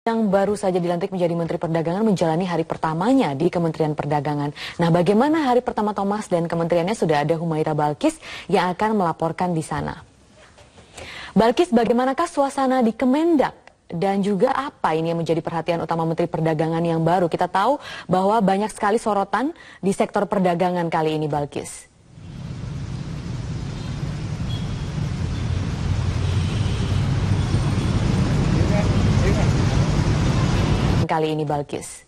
Yang baru saja dilantik menjadi Menteri Perdagangan menjalani hari pertamanya di Kementerian Perdagangan. Nah, bagaimana hari pertama Thomas dan kementeriannya? Sudah ada Humaira Balkis yang akan melaporkan di sana. Balkis, bagaimanakah suasana di Kemendak? Dan juga apa ini yang menjadi perhatian utama Menteri Perdagangan yang baru? Kita tahu bahwa banyak sekali sorotan di sektor perdagangan kali ini, Balkis. Kali ini, Balkis.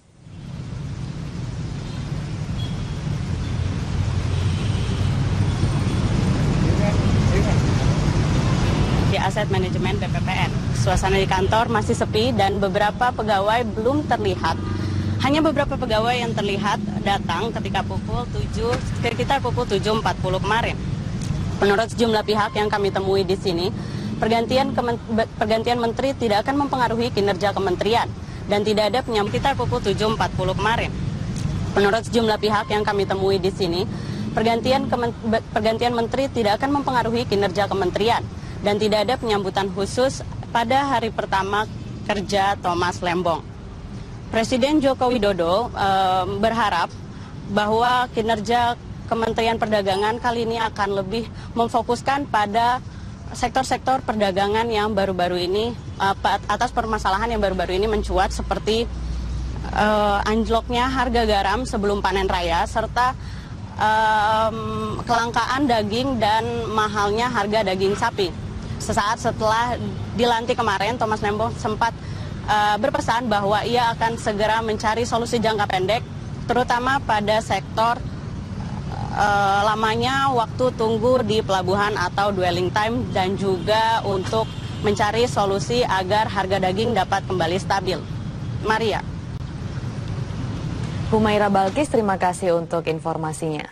Di Aset Manajemen BPPN, suasana di kantor masih sepi dan beberapa pegawai belum terlihat. Hanya beberapa pegawai yang terlihat datang ketika sekitar pukul 7.40 kemarin. Menurut sejumlah pihak yang kami temui di sini, pergantian menteri tidak akan mempengaruhi kinerja kementerian dan tidak ada penyambut sekitar pukul 7.40 kemarin. Menurut sejumlah pihak yang kami temui di sini, pergantian menteri tidak akan mempengaruhi kinerja kementerian dan tidak ada penyambutan khusus pada hari pertama kerja Thomas Lembong. Presiden Joko Widodo berharap bahwa kinerja Kementerian Perdagangan kali ini akan lebih memfokuskan pada sektor-sektor perdagangan yang baru-baru ini, atas permasalahan yang baru-baru ini mencuat seperti anjloknya harga garam sebelum panen raya, serta kelangkaan daging dan mahalnya harga daging sapi. Sesaat setelah dilantik kemarin, Thomas Lembong sempat berpesan bahwa ia akan segera mencari solusi jangka pendek, terutama pada sektor lamanya waktu tunggu di pelabuhan atau dwelling time, dan juga untuk mencari solusi agar harga daging dapat kembali stabil. Maria. Humaira Balkis, terima kasih untuk informasinya.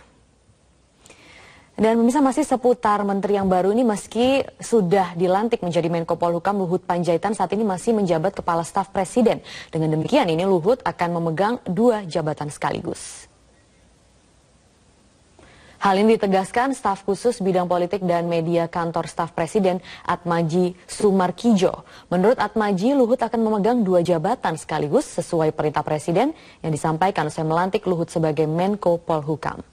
Dan pemirsa, masih seputar menteri yang baru ini, meski sudah dilantik menjadi Menko Polhukam, Luhut Panjaitan saat ini masih menjabat Kepala Staf Presiden. Dengan demikian ini Luhut akan memegang 2 jabatan sekaligus. Hal ini ditegaskan staf khusus bidang politik dan media kantor staf presiden Atmaji Sumarkijo. Menurut Atmaji, Luhut akan memegang 2 jabatan sekaligus sesuai perintah presiden yang disampaikan usai melantik Luhut sebagai Menko Polhukam.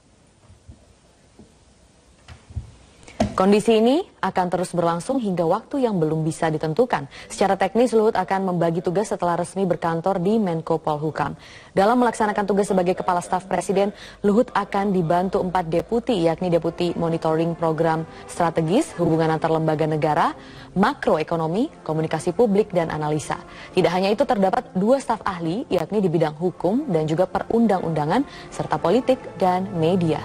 Kondisi ini akan terus berlangsung hingga waktu yang belum bisa ditentukan. Secara teknis, Luhut akan membagi tugas setelah resmi berkantor di Menko Polhukam. Dalam melaksanakan tugas sebagai Kepala Staf Presiden, Luhut akan dibantu 4 deputi, yakni Deputi Monitoring Program Strategis, Hubungan Antar Lembaga Negara, Makroekonomi, Komunikasi Publik, dan Analisa. Tidak hanya itu, terdapat 2 staf ahli, yakni di bidang hukum dan juga perundang-undangan, serta politik dan media.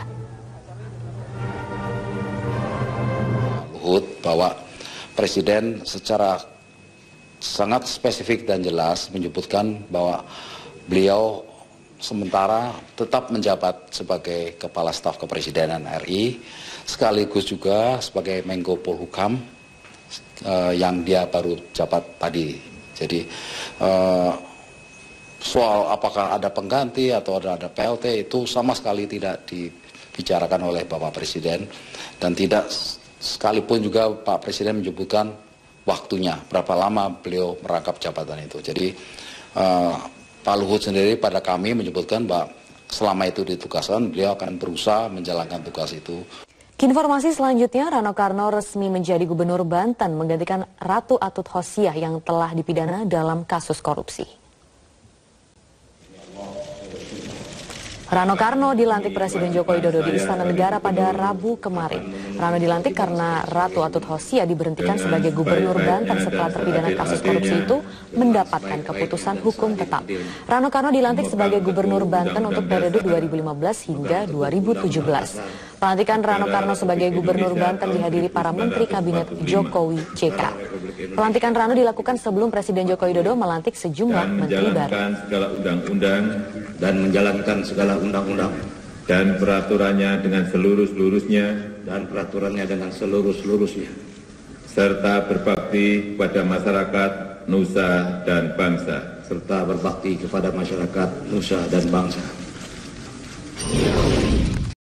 Bahwa Presiden secara sangat spesifik dan jelas menyebutkan bahwa beliau sementara tetap menjabat sebagai Kepala Staf Kepresidenan RI, sekaligus juga sebagai Menko Polhukam yang dia baru jabat tadi. Jadi soal apakah ada pengganti atau ada PLT itu sama sekali tidak dibicarakan oleh Bapak Presiden, dan tidak sekalipun juga Pak Presiden menyebutkan waktunya, berapa lama beliau merangkap jabatan itu. Jadi Pak Luhut sendiri pada kami menyebutkan bahwa selama itu ditugaskan, beliau akan berusaha menjalankan tugas itu. Informasi selanjutnya, Rano Karno resmi menjadi Gubernur Banten menggantikan Ratu Atut Khosyah yang telah dipidana dalam kasus korupsi. Rano Karno dilantik Presiden Joko Widodo di Istana Negara pada Rabu kemarin. Rano dilantik karena Ratu Atut Khosyah diberhentikan sebagai Gubernur Banten setelah terpidana kasus korupsi itu mendapatkan keputusan hukum tetap. Rano Karno dilantik sebagai Gubernur Banten untuk periode 2015 hingga 2017. Pelantikan Rano Karno sebagai Gubernur Banten dihadiri para Menteri Kabinet Jokowi JK. Pelantikan Rano dilakukan sebelum Presiden Joko Widodo melantik sejumlah menteri baru. Segala undang-undang dan menjalankan segala undang-undang dan peraturannya dengan seluruh-seluruhnya serta berbakti kepada masyarakat, nusa dan bangsa.